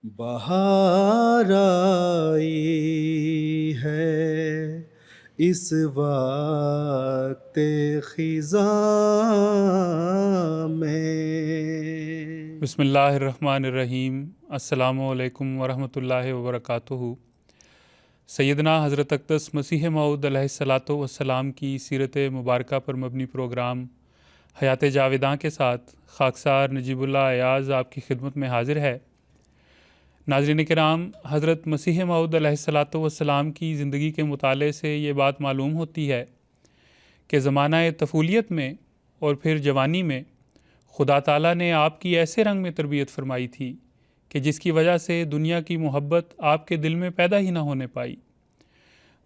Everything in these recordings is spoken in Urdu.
بہار آئی ہے اس وقت خزاں میں۔ بسم اللہ الرحمن الرحیم۔ السلام علیکم ورحمۃ اللہ وبرکاتہ۔ سیدنا حضرت اقدس مسیح موعود علیہ الصلاۃ والسلام کی سیرت مبارکہ پر مبنی پروگرام حیات جاویداں کے ساتھ خاکسار نجیب اللہ ایاز آپ کی خدمت میں حاضر ہے۔ ناظرین کرام، حضرت مسیح موعود علیہ الصلاۃ والسلام کی زندگی کے مطالعے سے یہ بات معلوم ہوتی ہے کہ زمانہ طفولیت میں اور پھر جوانی میں خدا تعالیٰ نے آپ کی ایسے رنگ میں تربیت فرمائی تھی کہ جس کی وجہ سے دنیا کی محبت آپ کے دل میں پیدا ہی نہ ہونے پائی۔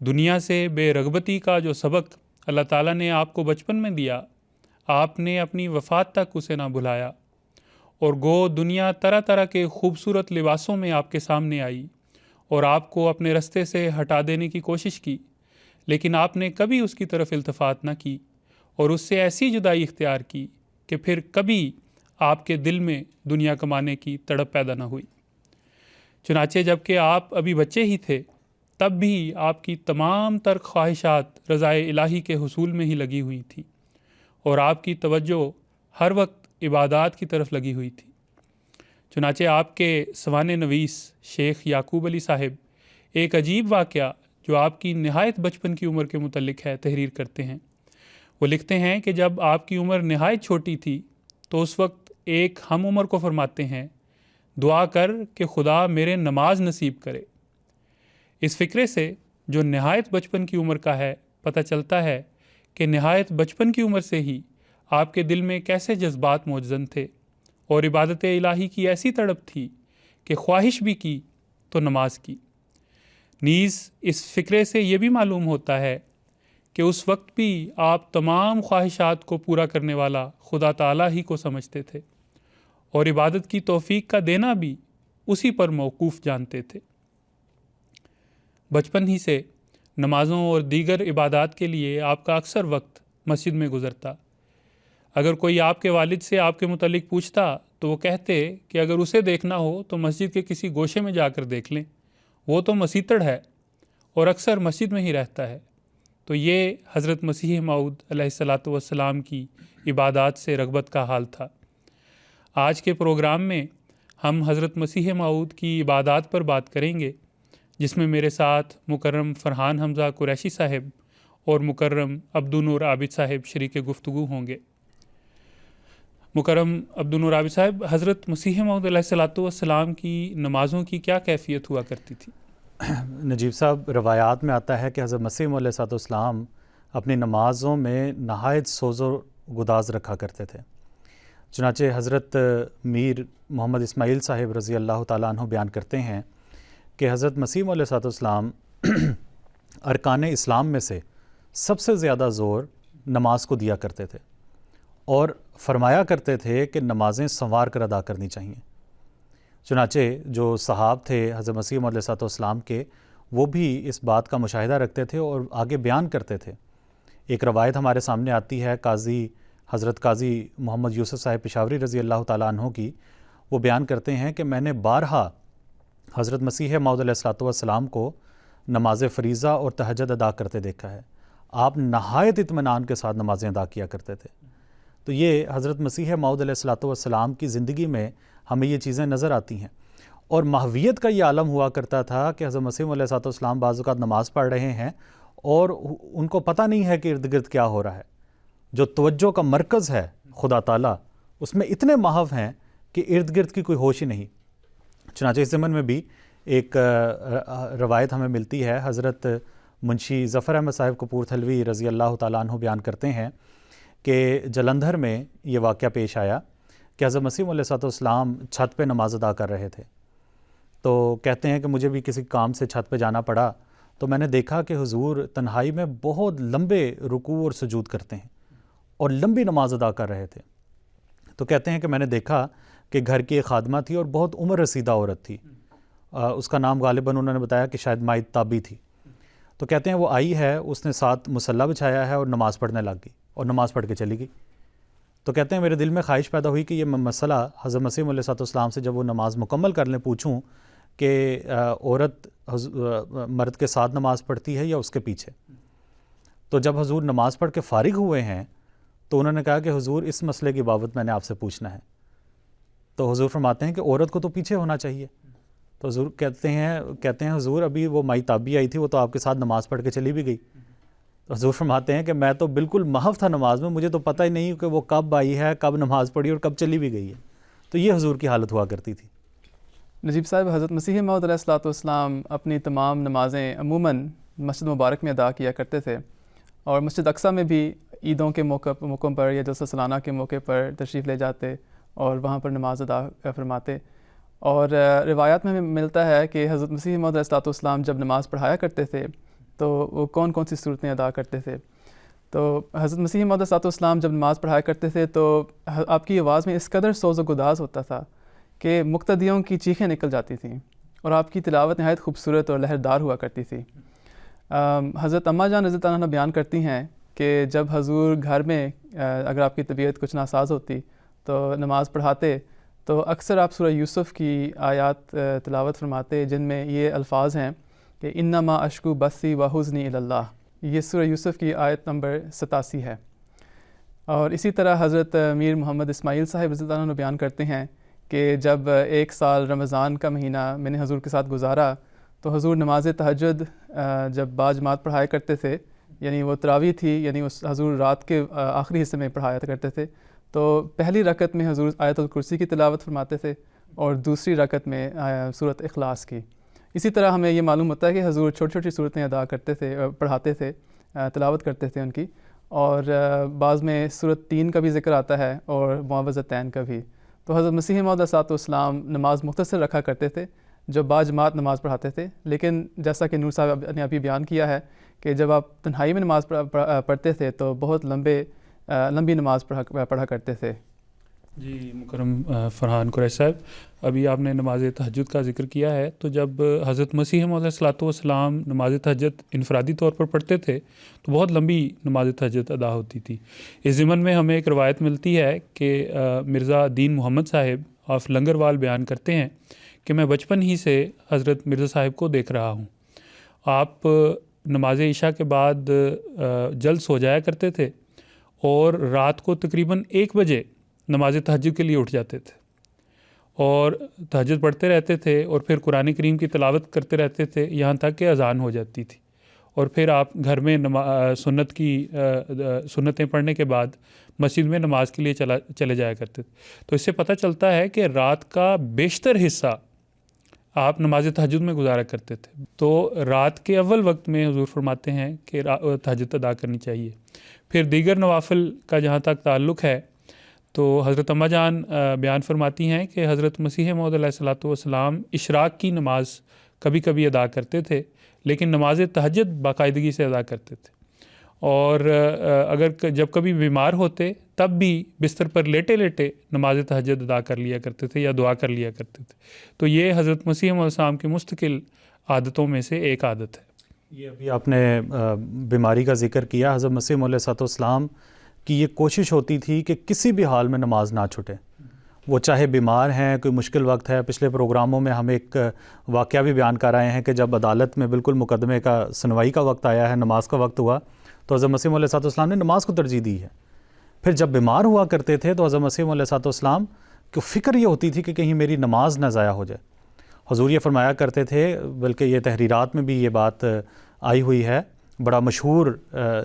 دنیا سے بے رغبتی کا جو سبق اللہ تعالیٰ نے آپ کو بچپن میں دیا، آپ نے اپنی وفات تک اسے نہ بھلایا، اور گو دنیا طرح طرح کے خوبصورت لباسوں میں آپ کے سامنے آئی اور آپ کو اپنے رستے سے ہٹا دینے کی کوشش کی، لیکن آپ نے کبھی اس کی طرف التفات نہ کی اور اس سے ایسی جدائی اختیار کی کہ پھر کبھی آپ کے دل میں دنیا کمانے کی تڑپ پیدا نہ ہوئی۔ چنانچہ جب کہ آپ ابھی بچے ہی تھے، تب بھی آپ کی تمام تر خواہشات رضائے الہی کے حصول میں ہی لگی ہوئی تھیں، اور آپ کی توجہ ہر وقت عبادات کی طرف لگی ہوئی تھی۔ چنانچہ آپ کے سوان نویس شیخ یعقوب علی صاحب ایک عجیب واقعہ جو آپ کی نہایت بچپن کی عمر کے متعلق ہے تحریر کرتے ہیں۔ وہ لکھتے ہیں کہ جب آپ کی عمر نہایت چھوٹی تھی تو اس وقت ایک ہم عمر کو فرماتے ہیں، دعا کر کہ خدا میرے نماز نصیب کرے۔ اس فکرے سے جو نہایت بچپن کی عمر کا ہے، پتہ چلتا ہے کہ نہایت بچپن کی عمر سے ہی آپ کے دل میں کیسے جذبات موجزن تھے، اور عبادت الہی کی ایسی تڑپ تھی کہ خواہش بھی کی تو نماز کی۔ نیز اس فکرے سے یہ بھی معلوم ہوتا ہے کہ اس وقت بھی آپ تمام خواہشات کو پورا کرنے والا خدا تعالیٰ ہی کو سمجھتے تھے، اور عبادت کی توفیق کا دینا بھی اسی پر موقوف جانتے تھے۔ بچپن ہی سے نمازوں اور دیگر عبادات کے لیے آپ کا اکثر وقت مسجد میں گزرتا۔ اگر کوئی آپ کے والد سے آپ کے متعلق پوچھتا تو وہ کہتے کہ اگر اسے دیکھنا ہو تو مسجد کے کسی گوشے میں جا کر دیکھ لیں، وہ تو مسیتڑ ہے اور اکثر مسجد میں ہی رہتا ہے۔ تو یہ حضرت مسیح موعود علیہ الصلاۃ والسلام کی عبادات سے رغبت کا حال تھا۔ آج کے پروگرام میں ہم حضرت مسیح موعود کی عبادات پر بات کریں گے، جس میں میرے ساتھ مکرم فرحان حمزہ قریشی صاحب اور مکرم عبدالنور عابد صاحب شریک گفتگو ہوں گے۔ مکرم عبدالنور عابد صاحب، حضرت مسیح موعود علیہ الصلاۃ والسلام کی نمازوں کی کیا کیفیت ہوا کرتی تھی؟ نجیب صاحب، روایات میں آتا ہے کہ حضرت مسیح علیہ الصلوۃ والسلام اپنی نمازوں میں نہایت سوز و گداز رکھا کرتے تھے۔ چنانچہ حضرت میر محمد اسماعیل صاحب رضی اللہ تعالیٰ عنہ بیان کرتے ہیں کہ حضرت مسیح علیہ الصلوۃ والسلام ارکان اسلام میں سے سب سے زیادہ زور نماز کو دیا کرتے تھے، اور فرمایا کرتے تھے کہ نمازیں سنوار کر ادا کرنی چاہیے۔ چنانچہ جو صحاب تھے حضرت مسیح علیہ الصلوۃ والسلام کے، وہ بھی اس بات کا مشاہدہ رکھتے تھے اور آگے بیان کرتے تھے۔ ایک روایت ہمارے سامنے آتی ہے حضرت قاضی محمد یوسف صاحب پشاوری رضی اللہ تعالیٰ عنہ کی۔ وہ بیان کرتے ہیں کہ میں نے بارہا حضرت مسیح موعود علیہ الصلوۃ والسلام کو نماز فریضہ اور تہجد ادا کرتے دیکھا ہے۔ آپ نہایت اطمینان کے ساتھ نمازیں ادا کیا کرتے تھے۔ تو یہ حضرت مسیح موعود علیہ الصلوۃ والسلام کی زندگی میں ہمیں یہ چیزیں نظر آتی ہیں، اور ماہویت کا یہ عالم ہوا کرتا تھا کہ حضرت مسیح علیہ الصلوۃ والسلام بعض اوقات نماز پڑھ رہے ہیں اور ان کو پتہ نہیں ہے کہ ارد گرد کیا ہو رہا ہے۔ جو توجہ کا مرکز ہے خدا تعالیٰ، اس میں اتنے محو ہیں کہ ارد گرد کی کوئی ہوش ہی نہیں۔ چنانچہ اس زمن میں بھی ایک روایت ہمیں ملتی ہے، حضرت منشی ظفر احمد صاحب کپورتھلوی رضی اللہ تعالیٰ عنہ بیان کرتے ہیں کہ جلندھر میں یہ واقعہ پیش آیا کہ حضرت مسیح علیہ الصلوۃ والسلام چھت پہ نماز ادا کر رہے تھے۔ تو کہتے ہیں کہ مجھے بھی کسی کام سے چھت پہ جانا پڑا، تو میں نے دیکھا کہ حضور تنہائی میں بہت لمبے رکوع اور سجود کرتے ہیں اور لمبی نماز ادا کر رہے تھے۔ تو کہتے ہیں کہ میں نے دیکھا کہ گھر کی ایک خادمہ تھی اور بہت عمر رسیدہ عورت تھی، اس کا نام غالباً انہوں نے بتایا کہ شاید مائد تابی تھی۔ تو کہتے ہیں وہ آئی ہے، اس نے ساتھ مصلی بچھایا ہے اور نماز پڑھنے لگ گئی اور نماز پڑھ کے چلی گئی۔ تو کہتے ہیں میرے دل میں خواہش پیدا ہوئی کہ یہ مسئلہ حضرت مسیح علیہ الصلوۃ والسلام سے جب وہ نماز مکمل کر لیں پوچھوں کہ عورت مرد کے ساتھ نماز پڑھتی ہے یا اس کے پیچھے. تو جب حضور نماز پڑھ کے فارغ ہوئے ہیں تو انہوں نے کہا کہ حضور اس مسئلے کی بابت میں نے آپ سے پوچھنا ہے. تو حضور فرماتے ہیں کہ عورت کو تو پیچھے ہونا چاہیے. تو حضور کہتے ہیں حضور ابھی وہ مائی تابی آئی تھی، وہ تو آپ کے ساتھ نماز پڑھ کے چلی بھی گئی. تو حضور فرماتے ہیں کہ میں تو بالکل محو تھا نماز میں، مجھے تو پتہ ہی نہیں کہ وہ کب آئی ہے، کب نماز پڑھی اور کب چلی بھی گئی ہے. تو یہ حضور کی حالت ہوا کرتی تھی. نجیب صاحب، حضرت مسیح موعود علیہ الصلوۃ والسلام اپنی تمام نمازیں عموماً مسجد مبارک میں ادا کیا کرتے تھے، اور مسجد اقصیٰ میں بھی عیدوں کے موقعوں پر یا جلسہ سالانہ کے موقع پر تشریف لے جاتے اور وہاں پر نماز ادا فرماتے. اور روایات میں ہمیں ملتا ہے کہ حضرت مسیح موعود علیہ الصلوۃ والسلام جب نماز پڑھایا کرتے تھے تو وہ کون کون سی صورتیں ادا کرتے تھے. تو حضرت مسیح موعود علیہ الصلوۃ والسلام جب نماز پڑھایا کرتے تھے تو آپ کی آواز میں اس قدر سوز و گداز ہوتا تھا کہ مقتدیوں کی چیخیں نکل جاتی تھیں، اور آپ کی تلاوت نہایت خوبصورت اور لہردار ہوا کرتی تھی. حضرت اماں جان رضی اللہ عنہا بیان کرتی ہیں کہ جب حضور گھر میں اگر آپ کی طبیعت کچھ ناساز ہوتی تو نماز پڑھاتے تو اکثر آپ سورہ یوسف کی آیات تلاوت فرماتے، جن میں یہ الفاظ ہیں کہ انما اشکو بثی و حزنی الی اللہ. یہ سورہ یوسف کی آیت نمبر 87 ہے. اور اسی طرح حضرت میر محمد اسماعیل صاحب رضی اللہ عنہ بیان کرتے ہیں کہ جب ایک سال رمضان کا مہینہ میں نے حضور کے ساتھ گزارا تو حضور نماز تہجد جب باجماعت پڑھایا کرتے تھے، یعنی وہ تراویح تھی، یعنی حضور رات کے آخری حصے میں پڑھایا کرتے تھے، تو پہلی رکعت میں حضور آیت الکرسی کی تلاوت فرماتے تھے اور دوسری رکعت میں سورۃ اخلاص کی. اسی طرح ہمیں یہ معلوم ہوتا ہے کہ حضور چھوٹی چھوٹی صورتیں ادا کرتے تھے، پڑھاتے تھے، تلاوت کرتے تھے ان کی، اور بعض میں سورۃ 3 کا بھی ذکر آتا ہے اور معوذتین کا بھی. تو حضرت مسیح موعود علیہ الصلوۃ والسلام نماز مختصر رکھا کرتے تھے جو باجماعت نماز پڑھاتے تھے، لیکن جیسا کہ نور صاحب نے ابھی بیان کیا ہے کہ جب آپ تنہائی میں نماز پڑھتے تھے تو بہت لمبی نماز پڑھا کرتے تھے. جی مکرم فرحان قریشی صاحب، ابھی آپ نے نماز تہجد کا ذکر کیا ہے، تو جب حضرت مسیح موعود علیہ الصلوۃ والسلام نماز تہجد انفرادی طور پر پڑھتے تھے تو بہت لمبی نماز تہجد ادا ہوتی تھی. اس ضمن میں ہمیں ایک روایت ملتی ہے کہ مرزا دین محمد صاحب آف لنگروال بیان کرتے ہیں کہ میں بچپن ہی سے حضرت مرزا صاحب کو دیکھ رہا ہوں. آپ نماز عشاء کے بعد جلد سو جایا کرتے تھے اور رات کو تقریباً 1 بجے نماز تہجد کے لیے اٹھ جاتے تھے اور تہجد پڑھتے رہتے تھے، اور پھر قرآن کریم کی تلاوت کرتے رہتے تھے یہاں تک کہ اذان ہو جاتی تھی، اور پھر آپ گھر میں سنتیں پڑھنے کے بعد مسجد میں نماز کے لیے چلے جایا کرتے تھے. تو اس سے پتہ چلتا ہے کہ رات کا بیشتر حصہ آپ نماز تہجد میں گزارا کرتے تھے. تو رات کے اول وقت میں حضور فرماتے ہیں کہ تہجد ادا کرنی چاہیے. پھر دیگر نوافل کا جہاں تک تعلق ہے تو حضرت اماں جان بیان فرماتی ہیں کہ حضرت مسیح موعود علیہ الصلوۃ والسلام اشراق کی نماز کبھی کبھی ادا کرتے تھے، لیکن نماز تہجد باقاعدگی سے ادا کرتے تھے. اور اگر جب کبھی بیمار ہوتے تب بھی بستر پر لیٹے لیٹے نماز تہجد ادا کر لیا کرتے تھے یا دعا کر لیا کرتے تھے. تو یہ حضرت مسیح موعود السلام کی مستقل عادتوں میں سے ایک عادت ہے. یہ ابھی آپ نے بیماری کا ذکر کیا. حضرت مسیح موعود علیہ السلام کی یہ کوشش ہوتی تھی کہ کسی بھی حال میں نماز نہ چھوٹے، وہ چاہے بیمار ہیں، کوئی مشکل وقت ہے. پچھلے پروگراموں میں ہم ایک واقعہ بھی بیان کر رہے ہیں کہ جب عدالت میں بالکل مقدمے کا سنوائی کا وقت آیا ہے، نماز کا وقت ہوا، تو حضرت مسیح علیہ السلام نے نماز کو ترجیح دی ہے. پھر جب بیمار ہوا کرتے تھے تو حضرت مسیح علیہ السلام کی فکر یہ ہوتی تھی کہ کہیں میری نماز نہ ضائع ہو جائے. حضور یہ فرمایا کرتے تھے، بلکہ یہ تحریرات میں بھی یہ بات آئی ہوئی ہے، بڑا مشہور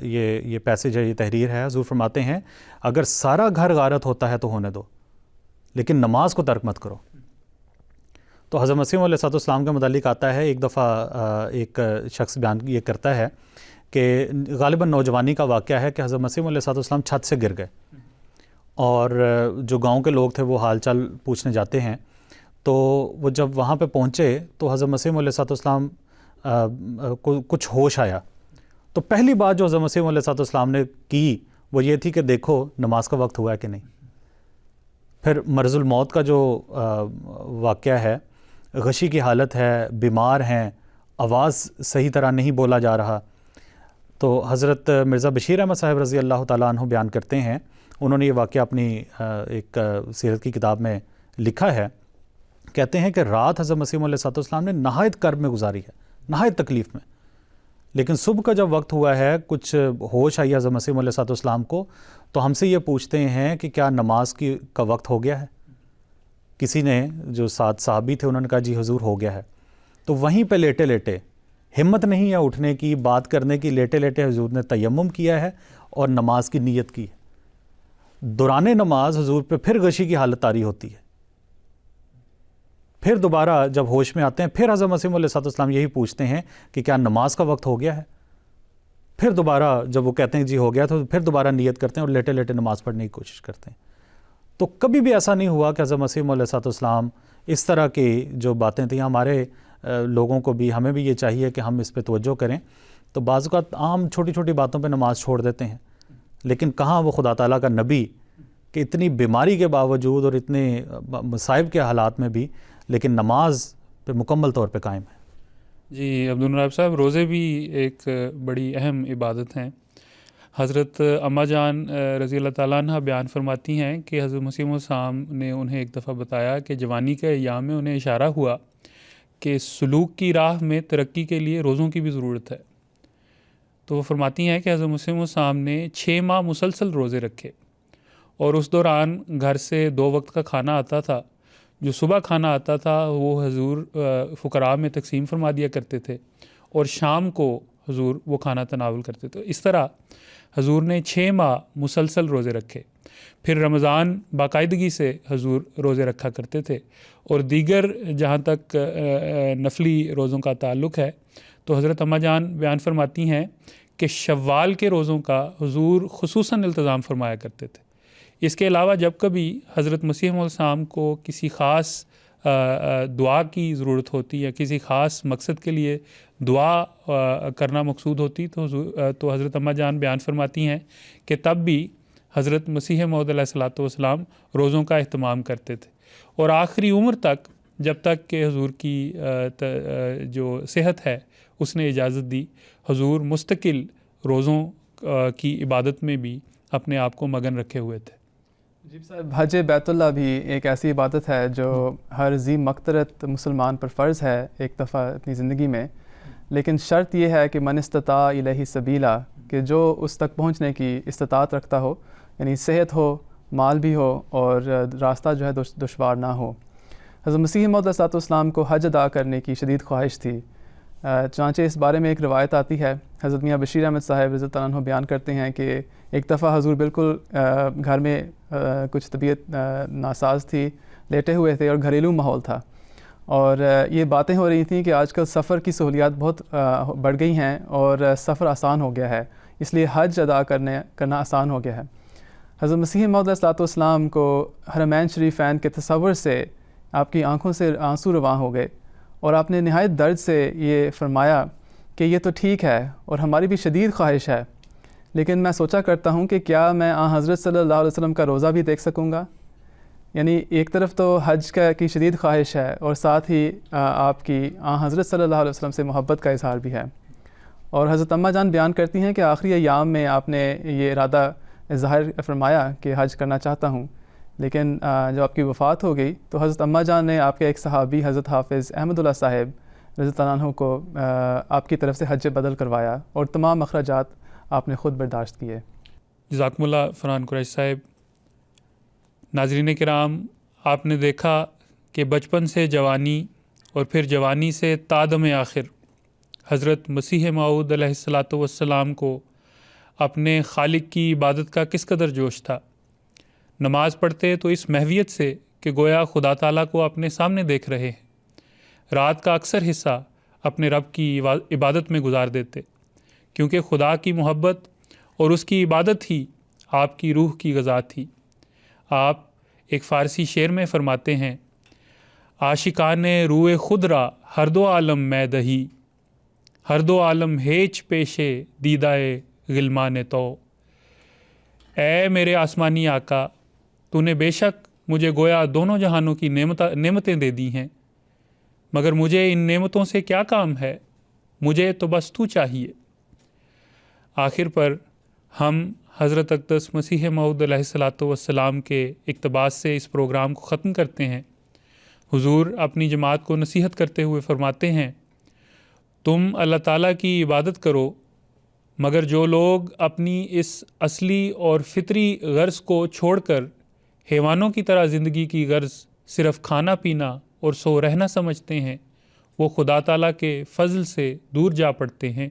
یہ پیسیج ہے، یہ تحریر ہے. حضور فرماتے ہیں اگر سارا گھر غارت ہوتا ہے تو ہونے دو، لیکن نماز کو ترک مت کرو. تو حضرت مسیح علیہ السلام کے متعلق آتا ہے، ایک دفعہ ایک شخص بیان یہ کرتا ہے کہ غالباً نوجوانی کا واقعہ ہے کہ حضرت مسیح علیہ السلام چھت سے گر گئے، اور جو گاؤں کے لوگ تھے وہ حال چال پوچھنے جاتے ہیں. تو وہ جب وہاں پہ پہنچے تو حضرت مسیح علیہ السلام کو کچھ ہوش آیا. تو پہلی بات جو حضرت مسیح علیہ السلام نے کی وہ یہ تھی کہ دیکھو نماز کا وقت ہوا ہے کہ نہیں. پھر مرض الموت کا جو واقعہ ہے، غشی کی حالت ہے، بیمار ہیں، آواز صحیح طرح نہیں بولا جا رہا. تو حضرت مرزا بشیر احمد صاحب رضی اللہ تعالیٰ عنہ بیان کرتے ہیں، انہوں نے یہ واقعہ اپنی ایک سیرت کی کتاب میں لکھا ہے کہتے ہیں کہ رات حضرت مسیح موعود علیہ السلام نے نہایت کرب میں گزاری ہے، نہایت تکلیف میں، لیکن صبح کا جب وقت ہوا ہے، کچھ ہوش آئی حضرت مسیح موعود علیہ السلام کو، تو ہم سے یہ پوچھتے ہیں کہ کیا نماز کا وقت ہو گیا ہے؟ کسی نے جو ساتھ صحابی تھے انہوں نے کہا جی حضور ہو گیا ہے. تو وہیں پہ لیٹے لیٹے، ہمت نہیں ہے اٹھنے کی، بات کرنے کی، لیٹے لیٹے حضور نے تیمم کیا ہے اور نماز کی نیت کی. دوران نماز حضور پہ پھر غشی کی حالت طاری ہوتی ہے. پھر دوبارہ جب ہوش میں آتے ہیں، پھر حضرت مسیح موعود علیہ السلام یہی پوچھتے ہیں کہ کیا نماز کا وقت ہو گیا ہے؟ پھر دوبارہ جب وہ کہتے ہیں جی ہو گیا، تو پھر دوبارہ نیت کرتے ہیں اور لیٹے لیٹے نماز پڑھنے کی کوشش کرتے ہیں. تو کبھی بھی ایسا نہیں ہوا کہ حضرت مسیح موعود علیہ السلام اس طرح کی جو باتیں تھیں، ہمارے لوگوں کو بھی، ہمیں بھی یہ چاہیے کہ ہم اس پہ توجہ کریں. تو بعض اوقات عام چھوٹی چھوٹی باتوں پہ نماز چھوڑ دیتے ہیں، لیکن کہاں وہ خدا تعالیٰ کا نبی کہ اتنی بیماری کے باوجود اور اتنے مصائب کے حالات میں بھی لیکن نماز پہ مکمل طور پہ قائم ہے. جی عبدالنواب صاحب، روزے بھی ایک بڑی اہم عبادت ہیں. حضرت اماں جان رضی اللہ تعالیٰ عنہ بیان فرماتی ہیں کہ حضرت مسیح موعود السلام نے انہیں ایک دفعہ بتایا کہ جوانی کے ایام میں انہیں اشارہ ہوا کہ سلوک کی راہ میں ترقی کے لیے روزوں کی بھی ضرورت ہے. تو وہ فرماتی ہیں کہ حضرت مسیح موعود السلام نے 6 ماہ مسلسل روزے رکھے، اور اس دوران گھر سے 2 وقت کا کھانا آتا تھا. جو صبح کھانا آتا تھا وہ حضور فقراء میں تقسیم فرما دیا کرتے تھے، اور شام کو حضور وہ کھانا تناول کرتے تھے. اس طرح حضور نے 6 ماہ مسلسل روزے رکھے. پھر رمضان باقاعدگی سے حضور روزے رکھا کرتے تھے. اور دیگر جہاں تک نفلی روزوں کا تعلق ہے تو حضرت اماں جان بیان فرماتی ہیں کہ شوال کے روزوں کا حضور خصوصاً التزام فرمایا کرتے تھے. اس کے علاوہ جب کبھی حضرت مسیح موعود السلام کو کسی خاص دعا کی ضرورت ہوتی یا کسی خاص مقصد کے لیے دعا کرنا مقصود ہوتی تو حضرت اماں جان بیان فرماتی ہیں کہ تب بھی حضرت مسیح موعود علیہ السلام روزوں کا اہتمام کرتے تھے. اور آخری عمر تک، جب تک کہ حضور کی جو صحت ہے اس نے اجازت دی، حضور مستقل روزوں کی عبادت میں بھی اپنے آپ کو مگن رکھے ہوئے تھے. جی صاحب، حج بیت اللہ بھی ایک ایسی عبادت ہے جو ہر ذی مقترت مسلمان پر فرض ہے ایک دفعہ اپنی زندگی میں، لیکن شرط یہ ہے کہ من استطاع الیہ سبیلا، کہ جو اس تک پہنچنے کی استطاعت رکھتا ہو، یعنی صحت ہو، مال بھی ہو، اور راستہ جو ہے دشوار نہ ہو. حضرت مسیح موعود علیہ السلام کو حج ادا کرنے کی شدید خواہش تھی. چنانچہ اس بارے میں ایک روایت آتی ہے، حضرت میاں بشیر احمد صاحب رضی اللہ عنہ بیان کرتے ہیں کہ ایک دفعہ حضور بالکل گھر میں کچھ طبیعت ناساز تھی، لیٹے ہوئے تھے اور گھریلو ماحول تھا، اور یہ باتیں ہو رہی تھیں کہ آج کل سفر کی سہولیات بہت بڑھ گئی ہیں اور سفر آسان ہو گیا ہے، اس لیے حج ادا کرنا آسان ہو گیا ہے. حضرت مسیح موعود علیہ السلام کو حرمین شریفین کے تصور سے آپ کی آنکھوں سے آنسو رواں ہو گئے، اور آپ نے نہایت درد سے یہ فرمایا کہ یہ تو ٹھیک ہے اور ہماری بھی شدید خواہش ہے، لیکن میں سوچا کرتا ہوں کہ کیا میں حضرت صلی اللہ علیہ وسلم کا روزہ بھی دیکھ سکوں گا. یعنی ایک طرف تو حج کی شدید خواہش ہے، اور ساتھ ہی آپ کی حضرت صلی اللہ علیہ وسلم سے محبت کا اظہار بھی ہے. اور حضرت اماں جان بیان کرتی ہیں کہ آخری ایام میں آپ نے یہ ارادہ ظاہر فرمایا کہ حج کرنا چاہتا ہوں، لیکن جب آپ کی وفات ہو گئی تو حضرت اماں جان نے آپ کے ایک صحابی حضرت حافظ احمد اللہ صاحب رضی اللہ عنہ کو آپ کی طرف سے حج بدل کروایا، اور تمام اخراجات آپ نے خود برداشت کیے. جزاکم اللہ فرحان قریشی صاحب. ناظرین کرام، آپ نے دیکھا کہ بچپن سے جوانی اور پھر جوانی سے تادم آخر حضرت مسیح موعود علیہ السلام کو اپنے خالق کی عبادت کا کس قدر جوش تھا. نماز پڑھتے تو اس محویت سے کہ گویا خدا تعالیٰ کو اپنے سامنے دیکھ رہے ہیں. رات کا اکثر حصہ اپنے رب کی عبادت میں گزار دیتے، کیونکہ خدا کی محبت اور اس کی عبادت ہی آپ کی روح کی غذا تھی. آپ ایک فارسی شعر میں فرماتے ہیں، عاشقان روئے خود را ہر دو عالم میں دہی، ہر دو عالم ہیچ پیشے دیدائے غلمان تو. اے میرے آسمانی آقا، تو نے بے شک مجھے گویا دونوں جہانوں کی نعمتیں دے دی ہیں، مگر مجھے ان نعمتوں سے کیا کام ہے، مجھے تو بس تو چاہیے. آخر پر ہم حضرت اقدس مسیح موعود علیہ السلام کے اقتباس سے اس پروگرام کو ختم کرتے ہیں. حضور اپنی جماعت کو نصیحت کرتے ہوئے فرماتے ہیں، تم اللہ تعالیٰ کی عبادت کرو، مگر جو لوگ اپنی اس اصلی اور فطری غرض کو چھوڑ کر حیوانوں کی طرح زندگی کی غرض صرف کھانا پینا اور سو رہنا سمجھتے ہیں، وہ خدا تعالیٰ کے فضل سے دور جا پڑتے ہیں۔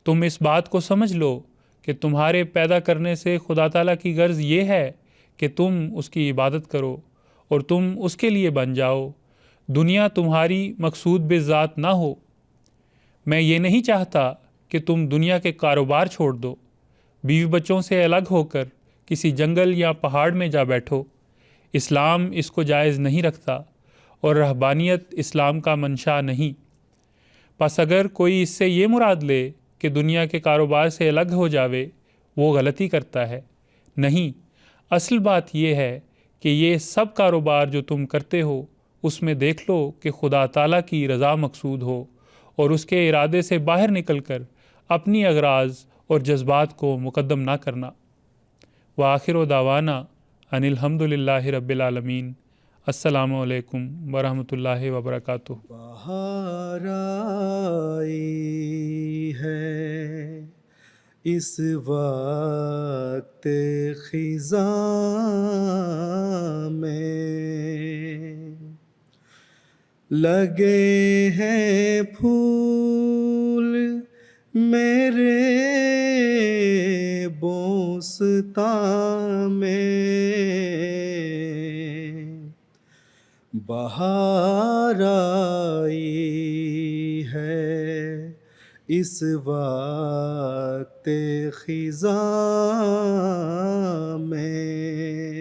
تم اس بات کو سمجھ لو کہ تمہارے پیدا کرنے سے خدا تعالیٰ کی غرض یہ ہے کہ تم اس کی عبادت کرو اور تم اس کے لیے بن جاؤ، دنیا تمہاری مقصود بذات نہ ہو۔ میں یہ نہیں چاہتا کہ تم دنیا کے کاروبار چھوڑ دو، بیوی بچوں سے الگ ہو کر کسی جنگل یا پہاڑ میں جا بیٹھو۔ اسلام اس کو جائز نہیں رکھتا اور رہبانیت اسلام کا منشا نہیں۔ پس اگر کوئی اس سے یہ مراد لے کہ دنیا کے کاروبار سے الگ ہو جاوے، وہ غلطی کرتا ہے۔ نہیں، اصل بات یہ ہے کہ یہ سب کاروبار جو تم کرتے ہو اس میں دیکھ لو کہ خدا تعالیٰ کی رضا مقصود ہو اور اس کے ارادے سے باہر نکل کر اپنی اغراض اور جذبات کو مقدم نہ کرنا۔ وآخر دعوانا ان الحمد للہ رب العالمین۔ السلام علیکم ورحمۃ اللہ وبرکاتہ۔ بہار آئی ہے اس وقت خزاں میں، لگے ہیں پھول میرے بوستان میں، بہار آئی ہے اس وقت خزاں میں۔